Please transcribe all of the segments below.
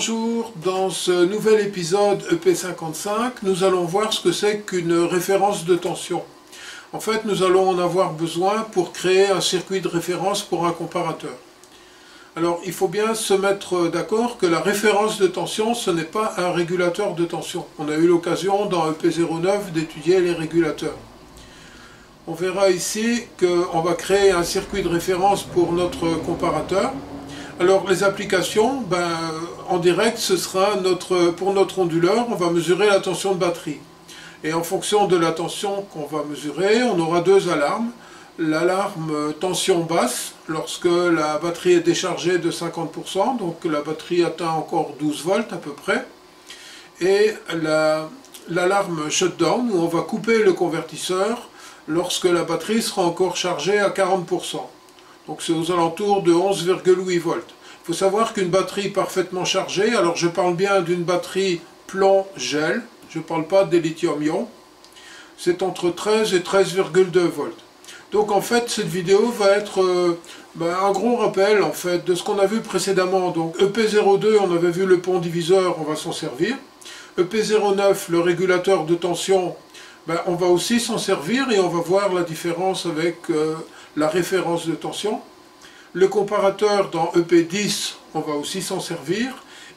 Bonjour, dans ce nouvel épisode EP55, nous allons voir ce que c'est qu'une référence de tension. En fait, nous allons en avoir besoin pour créer un circuit de référence pour un comparateur. Alors, il faut bien se mettre d'accord que la référence de tension, ce n'est pas un régulateur de tension. On a eu l'occasion dans EP09 d'étudier les régulateurs. On verra ici qu'on va créer un circuit de référence pour notre comparateur. Alors les applications, en direct, ce sera pour notre onduleur, on va mesurer la tension de batterie. Et en fonction de la tension qu'on va mesurer, on aura deux alarmes. L'alarme tension basse, lorsque la batterie est déchargée de 50%, donc la batterie atteint encore 12 volts à peu près. Et l'alarme shutdown, où on va couper le convertisseur lorsque la batterie sera encore chargée à 40%. Donc c'est aux alentours de 11,8 volts. Il faut savoir qu'une batterie parfaitement chargée, alors je parle bien d'une batterie plomb-gel, je ne parle pas des lithium-ion, c'est entre 13 et 13,2 volts. Donc en fait cette vidéo va être un gros rappel en fait de ce qu'on a vu précédemment. Donc EP02 on avait vu le pont diviseur, on va s'en servir. EP09 le régulateur de tension, on va aussi s'en servir et on va voir la différence avec la référence de tension. Le comparateur dans EP10, on va aussi s'en servir.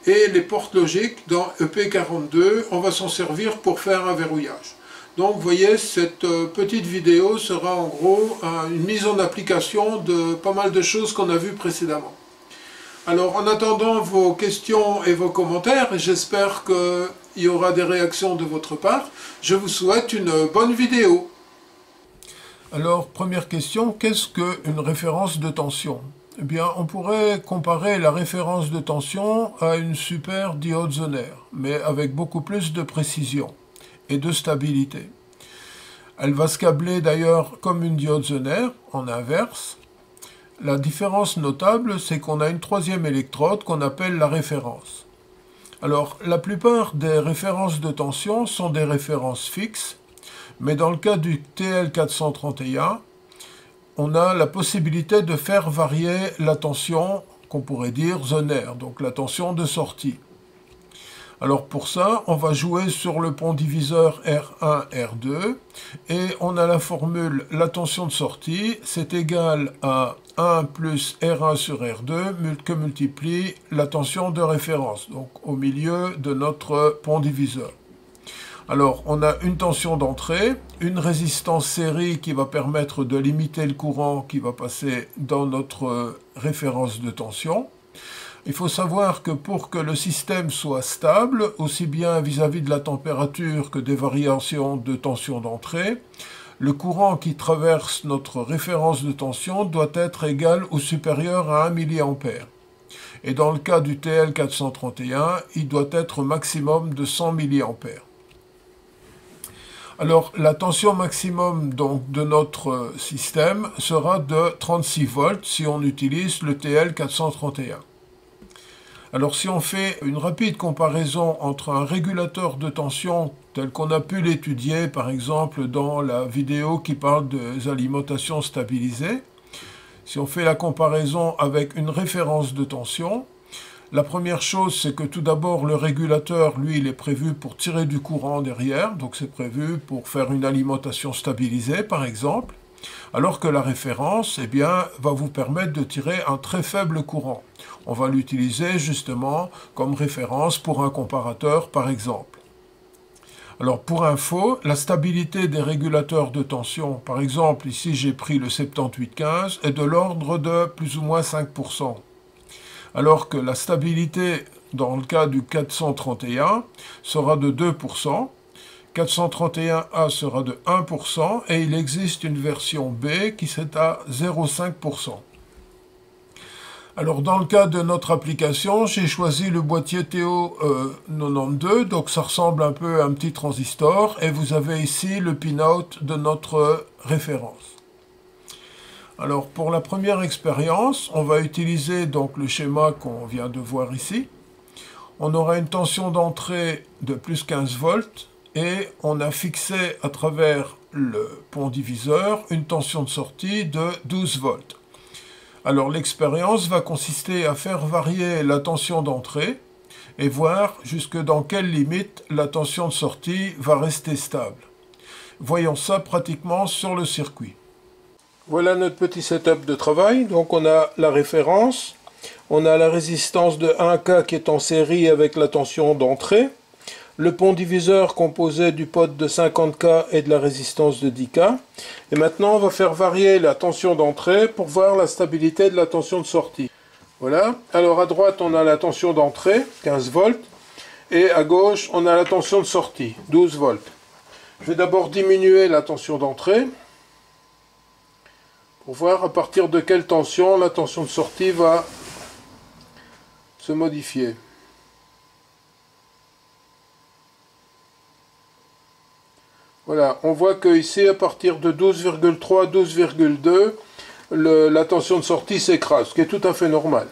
Et les portes logiques dans EP42, on va s'en servir pour faire un verrouillage. Donc vous voyez, cette petite vidéo sera en gros une mise en application de pas mal de choses qu'on a vues précédemment. Alors en attendant vos questions et vos commentaires, et j'espère qu'il y aura des réactions de votre part, je vous souhaite une bonne vidéo. Alors, première question, qu'est-ce qu'une référence de tension? Eh bien, on pourrait comparer la référence de tension à une super diode zonaire, mais avec beaucoup plus de précision et de stabilité. Elle va se câbler d'ailleurs comme une diode zonaire, en inverse. La différence notable, c'est qu'on a une troisième électrode qu'on appelle la référence. Alors, la plupart des références de tension sont des références fixes, mais dans le cas du TL431, on a la possibilité de faire varier la tension, qu'on pourrait dire zonaire, donc la tension de sortie. Alors pour ça, on va jouer sur le pont diviseur R1, R2, et on a la formule, la tension de sortie, c'est égal à 1 plus R1 sur R2, que multiplie la tension de référence, donc au milieu de notre pont diviseur. Alors, on a une tension d'entrée, une résistance série qui va permettre de limiter le courant qui va passer dans notre référence de tension. Il faut savoir que pour que le système soit stable, aussi bien vis-à-vis de la température que des variations de tension d'entrée, le courant qui traverse notre référence de tension doit être égal ou supérieur à 1 mA. Et dans le cas du TL431, il doit être au maximum de 100 mA. Alors, la tension maximum donc, de notre système sera de 36 volts si on utilise le TL431. Alors, si on fait une rapide comparaison entre un régulateur de tension tel qu'on a pu l'étudier, par exemple, dans la vidéo qui parle des alimentations stabilisées, si on fait la comparaison avec une référence de tension, la première chose, c'est que tout d'abord, le régulateur, lui, il est prévu pour tirer du courant derrière, donc c'est prévu pour faire une alimentation stabilisée, par exemple, alors que la référence, va vous permettre de tirer un très faible courant. On va l'utiliser justement comme référence pour un comparateur, par exemple. Alors, pour info, la stabilité des régulateurs de tension, par exemple, ici j'ai pris le 7815, est de l'ordre de plus ou moins 5%. Alors que la stabilité, dans le cas du 431, sera de 2%, 431A sera de 1%, et il existe une version B qui est à 0,5%. Alors dans le cas de notre application, j'ai choisi le boîtier TO92, donc ça ressemble un peu à un petit transistor, et vous avez ici le pinout de notre référence. Alors pour la première expérience, on va utiliser donc le schéma qu'on vient de voir ici. On aura une tension d'entrée de plus 15 volts et on a fixé à travers le pont diviseur une tension de sortie de 12 volts. Alors l'expérience va consister à faire varier la tension d'entrée et voir jusque dans quelle limite la tension de sortie va rester stable. Voyons ça pratiquement sur le circuit. Voilà notre petit setup de travail. Donc on a la référence, on a la résistance de 1K qui est en série avec la tension d'entrée, le pont diviseur composé du pot de 50K et de la résistance de 10K. Et maintenant on va faire varier la tension d'entrée pour voir la stabilité de la tension de sortie. Voilà, alors à droite on a la tension d'entrée, 15 volts, et à gauche on a la tension de sortie, 12 volts. Je vais d'abord diminuer la tension d'entrée, pour voir à partir de quelle tension la tension de sortie va se modifier. Voilà, on voit que ici à partir de 12,3, 12,2, la tension de sortie s'écrase, ce qui est tout à fait normal.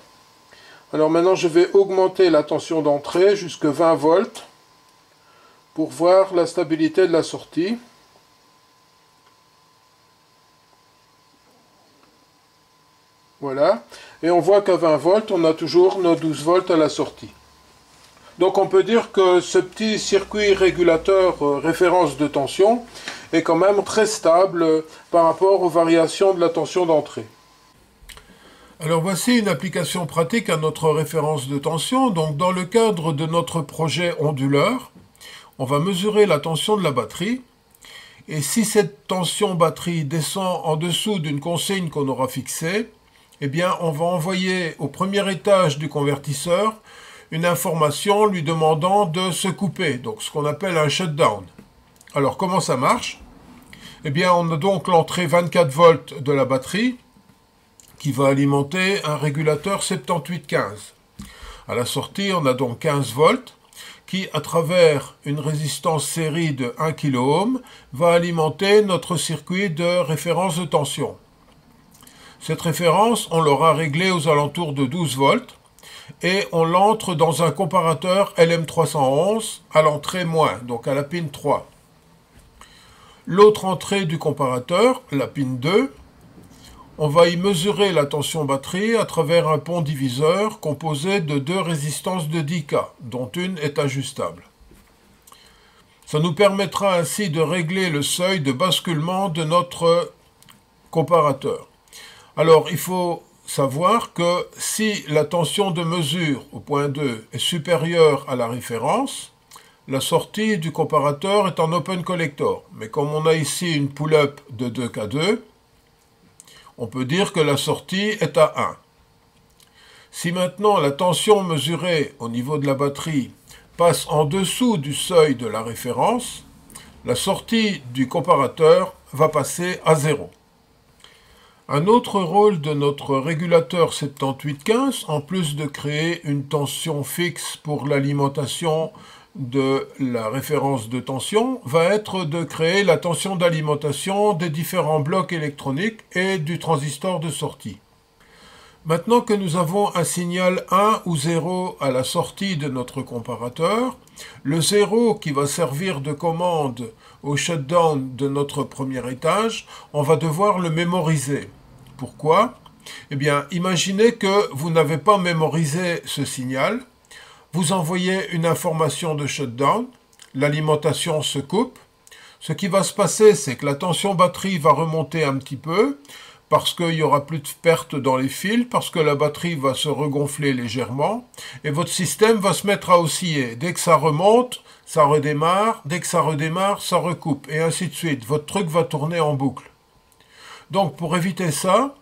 Alors maintenant je vais augmenter la tension d'entrée jusqu'à 20 volts pour voir la stabilité de la sortie. Voilà, et on voit qu'à 20 volts, on a toujours nos 12 volts à la sortie. Donc on peut dire que ce petit circuit régulateur référence de tension est quand même très stable par rapport aux variations de la tension d'entrée. Alors voici une application pratique à notre référence de tension. Donc dans le cadre de notre projet onduleur, on va mesurer la tension de la batterie. Et si cette tension batterie descend en dessous d'une consigne qu'on aura fixée, eh bien, on va envoyer au premier étage du convertisseur une information lui demandant de se couper, donc ce qu'on appelle un shutdown. Alors, comment ça marche? Eh bien, on a donc l'entrée 24 volts de la batterie qui va alimenter un régulateur 7815. À la sortie, on a donc 15 volts qui, à travers une résistance série de 1 kΩ, va alimenter notre circuit de référence de tension. Cette référence, on l'aura réglée aux alentours de 12 volts et on l'entre dans un comparateur LM311 à l'entrée moins, donc à la pin 3. L'autre entrée du comparateur, la pin 2, on va y mesurer la tension batterie à travers un pont diviseur composé de deux résistances de 10K, dont une est ajustable. Ça nous permettra ainsi de régler le seuil de basculement de notre comparateur. Alors, il faut savoir que si la tension de mesure au point 2 est supérieure à la référence, la sortie du comparateur est en open collector. Mais comme on a ici une pull-up de 2K2, on peut dire que la sortie est à 1. Si maintenant la tension mesurée au niveau de la batterie passe en dessous du seuil de la référence, la sortie du comparateur va passer à 0. Un autre rôle de notre régulateur 7815, en plus de créer une tension fixe pour l'alimentation de la référence de tension, va être de créer la tension d'alimentation des différents blocs électroniques et du transistor de sortie. Maintenant que nous avons un signal 1 ou 0 à la sortie de notre comparateur, le 0 qui va servir de commande au shutdown de notre premier étage, on va devoir le mémoriser. Pourquoi? Eh bien, imaginez que vous n'avez pas mémorisé ce signal, vous envoyez une information de shutdown, l'alimentation se coupe. Ce qui va se passer, c'est que la tension batterie va remonter un petit peu, parce qu'il n'y aura plus de perte dans les fils, parce que la batterie va se regonfler légèrement, et votre système va se mettre à osciller. Dès que ça remonte, ça redémarre, dès que ça redémarre, ça recoupe, et ainsi de suite. Votre truc va tourner en boucle. Donc, pour éviter ça,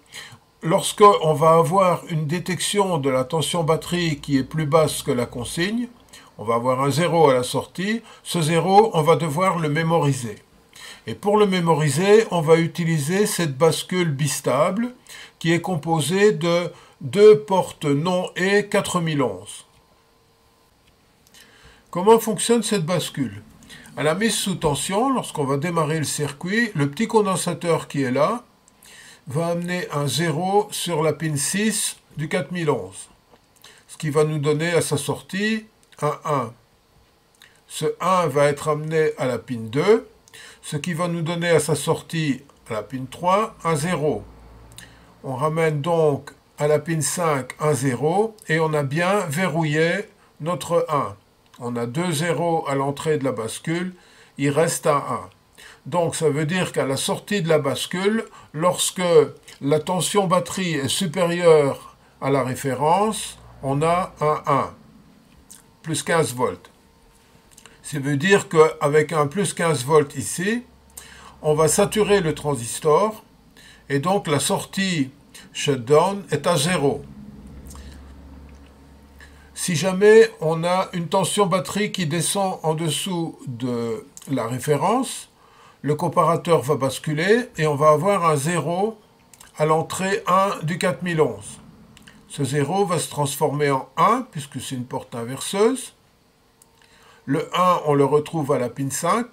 lorsqu'on va avoir une détection de la tension batterie qui est plus basse que la consigne, on va avoir un 0 à la sortie, ce 0, on va devoir le mémoriser. Et pour le mémoriser, on va utiliser cette bascule bistable qui est composée de deux portes non et 4011. Comment fonctionne cette bascule? À la mise sous tension, lorsqu'on va démarrer le circuit, le petit condensateur qui est là va amener un 0 sur la pin 6 du 4011, ce qui va nous donner à sa sortie un 1. Ce 1 va être amené à la pin 2, ce qui va nous donner à sa sortie à la pin 3 un 0. On ramène donc à la pin 5 un 0 et on a bien verrouillé notre 1. On a 2 zéros à l'entrée de la bascule, il reste un 1. Donc ça veut dire qu'à la sortie de la bascule, lorsque la tension batterie est supérieure à la référence, on a un 1, plus 15 volts. Ça veut dire qu'avec un plus 15 volts ici, on va saturer le transistor, et donc la sortie shutdown est à 0. Si jamais on a une tension batterie qui descend en dessous de la référence, le comparateur va basculer et on va avoir un 0 à l'entrée 1 du 4011. Ce 0 va se transformer en 1 puisque c'est une porte inverseuse. Le 1, on le retrouve à la pin 5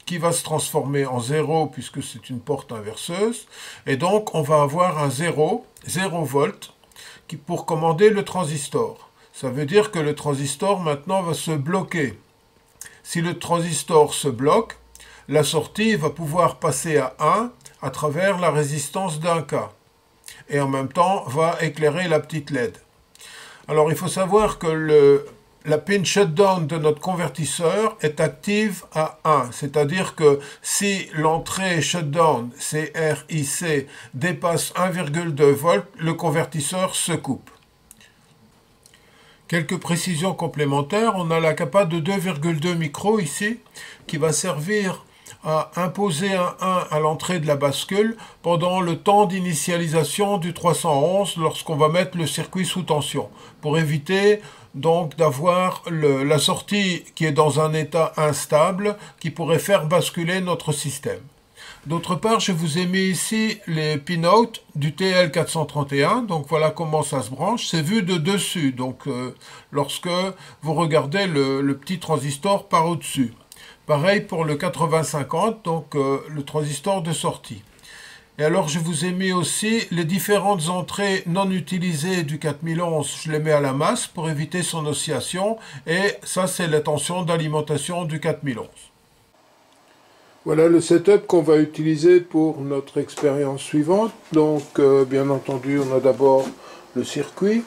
qui va se transformer en 0 puisque c'est une porte inverseuse. Et donc on va avoir un 0 volt, pour commander le transistor. Ça veut dire que le transistor maintenant va se bloquer. Si le transistor se bloque, la sortie va pouvoir passer à 1 à travers la résistance d'un K. Et en même temps va éclairer la petite LED. Alors il faut savoir que la pin shutdown de notre convertisseur est active à 1. C'est-à-dire que si l'entrée shutdown CRIC dépasse 1,2 volts, le convertisseur se coupe. Quelques précisions complémentaires, on a la capa de 2,2 micros ici, qui va servir à imposer un 1 à l'entrée de la bascule pendant le temps d'initialisation du 311 lorsqu'on va mettre le circuit sous tension, pour éviter donc d'avoir la sortie qui est dans un état instable qui pourrait faire basculer notre système. D'autre part, je vous ai mis ici les pinotes du TL431, donc voilà comment ça se branche. C'est vu de dessus, donc lorsque vous regardez le petit transistor par au-dessus. Pareil pour le 8050, donc le transistor de sortie. Et alors je vous ai mis aussi les différentes entrées non utilisées du 4011, je les mets à la masse pour éviter son oscillation, et ça c'est la tension d'alimentation du 4011. Voilà le setup qu'on va utiliser pour notre expérience suivante. Donc, bien entendu, on a d'abord le circuit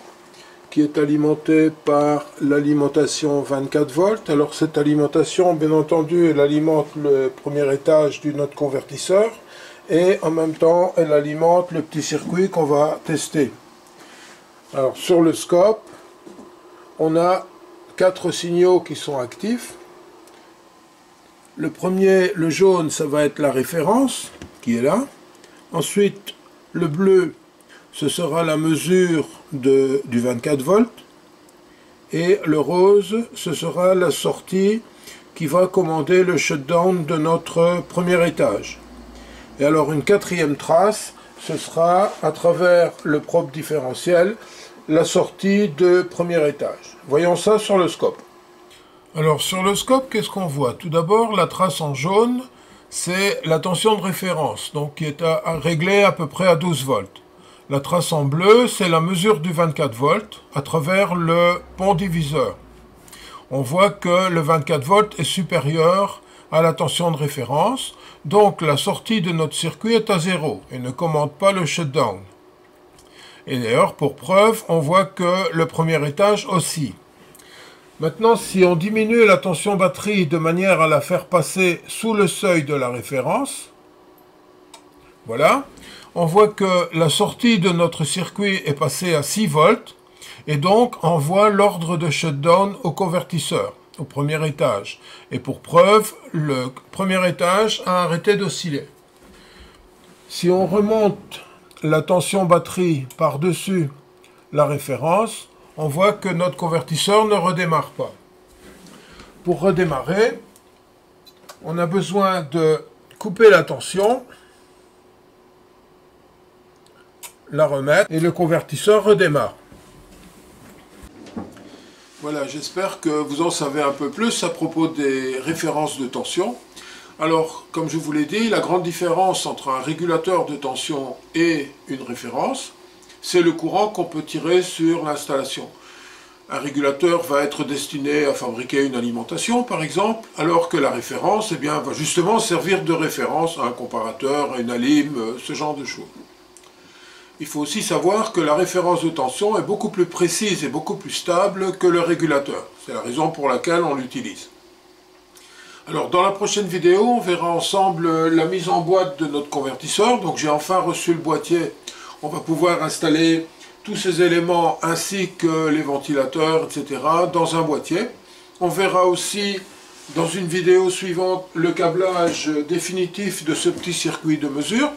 qui est alimenté par l'alimentation 24 volts. Alors, cette alimentation, bien entendu, elle alimente le premier étage du notre convertisseur et en même temps, elle alimente le petit circuit qu'on va tester. Alors, sur le scope, on a 4 signaux qui sont actifs. Le premier, le jaune, ça va être la référence, qui est là. Ensuite, le bleu, ce sera la mesure du 24 volts. Et le rose, ce sera la sortie qui va commander le shutdown de notre premier étage. Et alors, une quatrième trace, ce sera à travers le probe différentiel, la sortie de premier étage. Voyons ça sur le scope. Alors sur le scope, qu'est-ce qu'on voit? Tout d'abord, la trace en jaune, c'est la tension de référence, donc qui est réglée à peu près à 12 volts. La trace en bleu, c'est la mesure du 24 volts à travers le pont diviseur. On voit que le 24 volts est supérieur à la tension de référence, donc la sortie de notre circuit est à 0 et ne commande pas le shutdown. Et d'ailleurs, pour preuve, on voit que le premier étage oscille. Maintenant, si on diminue la tension batterie de manière à la faire passer sous le seuil de la référence, voilà, on voit que la sortie de notre circuit est passée à 6 volts et donc envoie l'ordre de shutdown au convertisseur, au premier étage. Et pour preuve, le premier étage a arrêté d'osciller. Si on remonte la tension batterie par-dessus la référence, on voit que notre convertisseur ne redémarre pas. Pour redémarrer, on a besoin de couper la tension, la remettre, et le convertisseur redémarre. Voilà, j'espère que vous en savez un peu plus à propos des références de tension. Alors, comme je vous l'ai dit, la grande différence entre un régulateur de tension et une référence, c'est le courant qu'on peut tirer sur l'installation. Un régulateur va être destiné à fabriquer une alimentation, par exemple, alors que la référence, eh bien, va justement servir de référence à un comparateur, à une alim, ce genre de choses. Il faut aussi savoir que la référence de tension est beaucoup plus précise et beaucoup plus stable que le régulateur. C'est la raison pour laquelle on l'utilise. Alors dans la prochaine vidéo, on verra ensemble la mise en boîte de notre convertisseur. Donc j'ai enfin reçu le boîtier. On va pouvoir installer tous ces éléments ainsi que les ventilateurs, etc. dans un boîtier. On verra aussi dans une vidéo suivante le câblage définitif de ce petit circuit de mesure.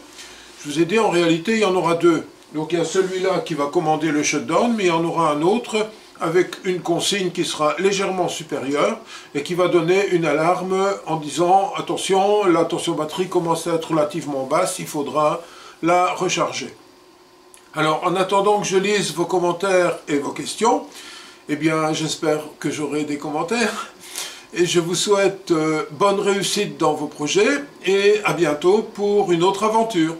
Je vous ai dit en réalité il y en aura deux. Donc il y a celui-là qui va commander le shutdown, mais il y en aura un autre avec une consigne qui sera légèrement supérieure et qui va donner une alarme en disant attention, la tension batterie commence à être relativement basse, il faudra la recharger. Alors en attendant que je lise vos commentaires et vos questions, eh bien j'espère que j'aurai des commentaires et je vous souhaite bonne réussite dans vos projets et à bientôt pour une autre aventure.